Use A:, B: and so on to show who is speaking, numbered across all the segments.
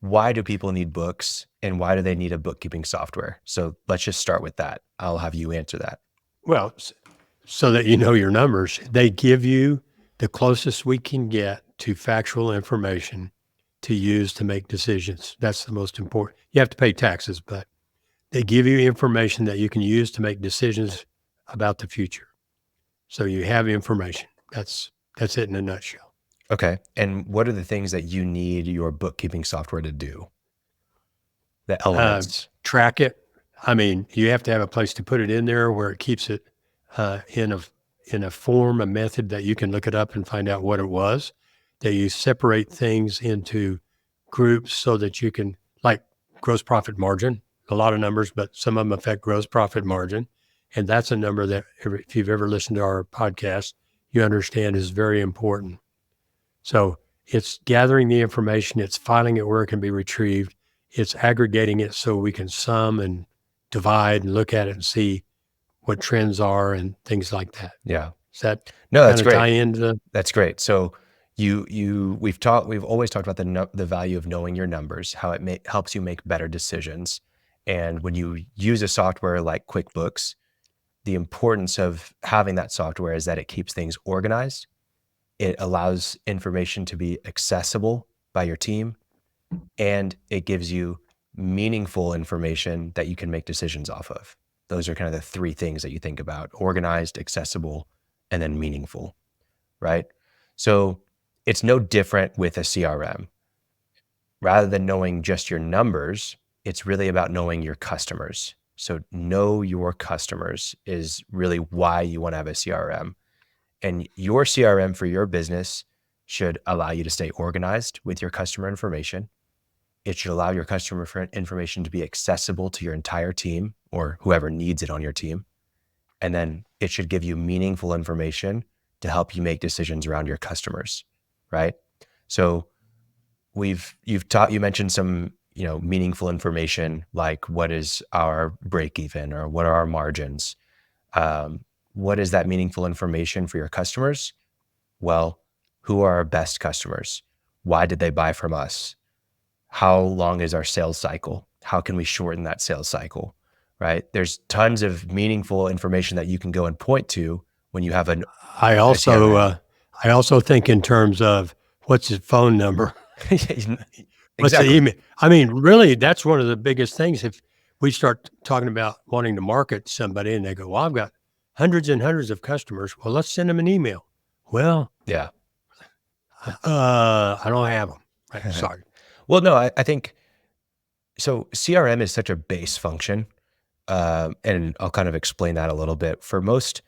A: why do people need books and why do they need a bookkeeping software? So let's just start with that. I'll have you answer that.
B: Well, so that you know your numbers, they give you the closest we can get to factual information to use to make decisions. That's the most important. You have to pay taxes, but they give you information that you can use to make decisions about the future. So you have information. That's it in a nutshell.
A: Okay. And what are the things that you need your bookkeeping software to do? The elements.
B: Track it. I mean, you have to have a place to put it in there where it keeps it in a form, a method that you can look it up and find out what it was. That you separate things into groups so that you can, like gross profit margin, a lot of numbers, but some of them affect gross profit margin. And that's a number that if you've ever listened to our podcast, you understand is very important. So it's gathering the information, it's filing it where it can be retrieved, it's aggregating it so we can sum and divide and look at it and see what trends are and things like that.
A: Yeah.
B: Does that
A: No, that's
B: kind of
A: great.
B: tie into
A: That's great. So we've always talked about the value of knowing your numbers, how it helps you make better decisions. And when you use a software like QuickBooks, the importance of having that software is that it keeps things organized. It allows information to be accessible by your team, and it gives you meaningful information that you can make decisions off of. Those are kind of the three things that you think about: organized, accessible, and then meaningful, right? So it's no different with a CRM. Rather than knowing just your numbers, it's really about knowing your customers. So know your customers is really why you want to have a CRM. And your CRM for your business should allow you to stay organized with your customer information. It should allow your customer information to be accessible to your entire team or whoever needs it on your team. And then it should give you meaningful information to help you make decisions around your customers, right? So you mentioned some, meaningful information, like what is our break even or what are our margins? What is that meaningful information for your customers? Well, who are our best customers? Why did they buy from us? How long is our sales cycle? How can we shorten that sales cycle, right? There's tons of meaningful information that you can go and point to when you have a
B: I also think in terms of what's his phone number? What's the
A: Exactly.
B: email? I mean, really, that's one of the biggest things. If we start talking about wanting to market somebody and they go, well, I've got hundreds and hundreds of customers. Well, let's send them an email. Well,
A: Yeah.
B: I don't have them. Right. Sorry.
A: Well, no, I think so. CRM is such a base function, and I'll kind of explain that a little bit. For most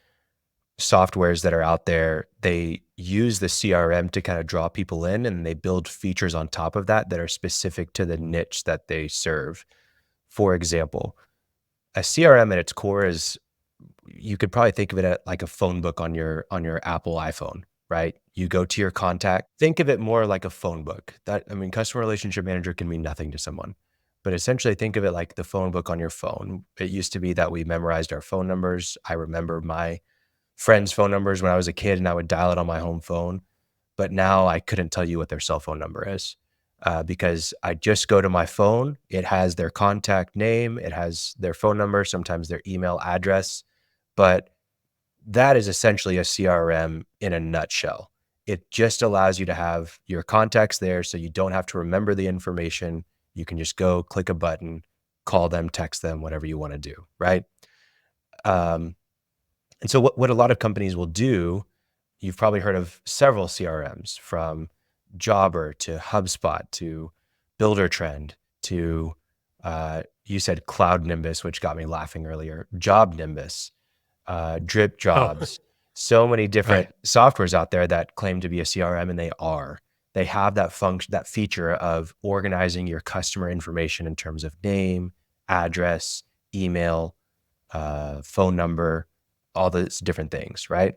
A: softwares that are out there, they use the CRM to kind of draw people in, and they build features on top of that are specific to the niche that they serve. For example, a CRM at its core is, you could probably think of it like a phone book on your Apple iPhone, right? You go to your contact, think of it more like a phone book. Customer relationship manager can mean nothing to someone, but essentially think of it like the phone book on your phone. It used to be that we memorized our phone numbers. I remember my friends' phone numbers when I was a kid and I would dial it on my home phone. But now I couldn't tell you what their cell phone number is because I just go to my phone. It has their contact name. It has their phone number, sometimes their email address. But that is essentially a CRM in a nutshell. It just allows you to have your contacts there so you don't have to remember the information. You can just go click a button, call them, text them, whatever you want to do, right? And so what a lot of companies will do, you've probably heard of several CRMs, from Jobber to HubSpot to Buildertrend to, you said Cloud Nimbus, which got me laughing earlier, Job Nimbus, Drip Jobs, so many different softwares out there that claim to be a CRM, and they have that function, that feature of organizing your customer information in terms of name, address, email, phone number, all those different things, right?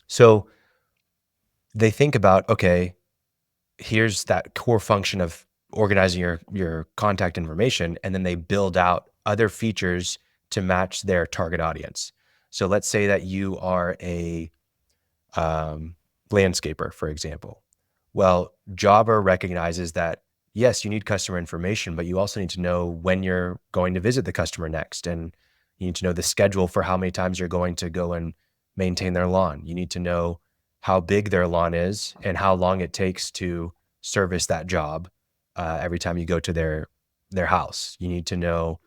A: So they think about, okay, here's that core function of organizing your contact information, and then they build out other features to match their target audience. So let's say that you are a landscaper, for example. Well, Jobber recognizes that yes, you need customer information, but you also need to know when you're going to visit the customer next. And you need to know the schedule for how many times you're going to go and maintain their lawn. You need to know how big their lawn is and how long it takes to service that job every time you go to their house. You need to know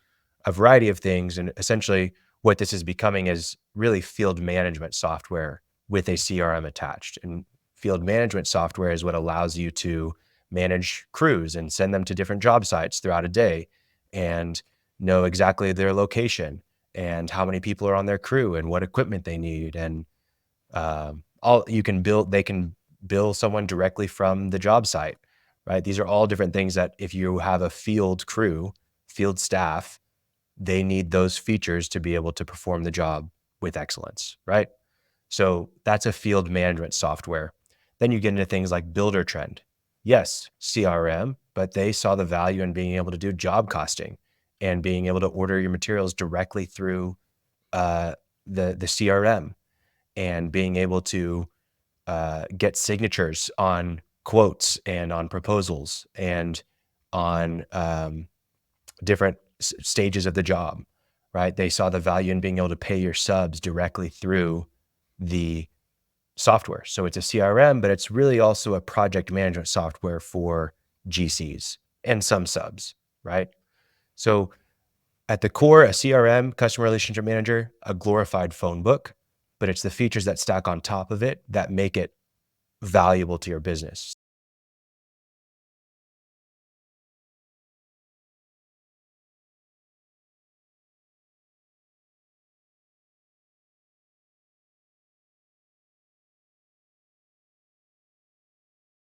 A: a variety of things. And essentially what this is becoming is really field management software with a CRM attached. And field management software is what allows you to manage crews and send them to different job sites throughout a day and know exactly their location and how many people are on their crew and what equipment they need. And they can bill someone directly from the job site, right? These are all different things that if you have a field crew, field staff, they need those features to be able to perform the job with excellence, right? So that's a field management software. Then you get into things like Builder Trend. Yes, CRM, but they saw the value in being able to do job costing and being able to order your materials directly through the CRM and being able to get signatures on quotes and on proposals and on different stages of the job, right? They saw the value in being able to pay your subs directly through the software. So it's a CRM, but it's really also a project management software for GCs and some subs, right? So at the core, a CRM, customer relationship manager, a glorified phone book, but it's the features that stack on top of it that make it valuable to your business.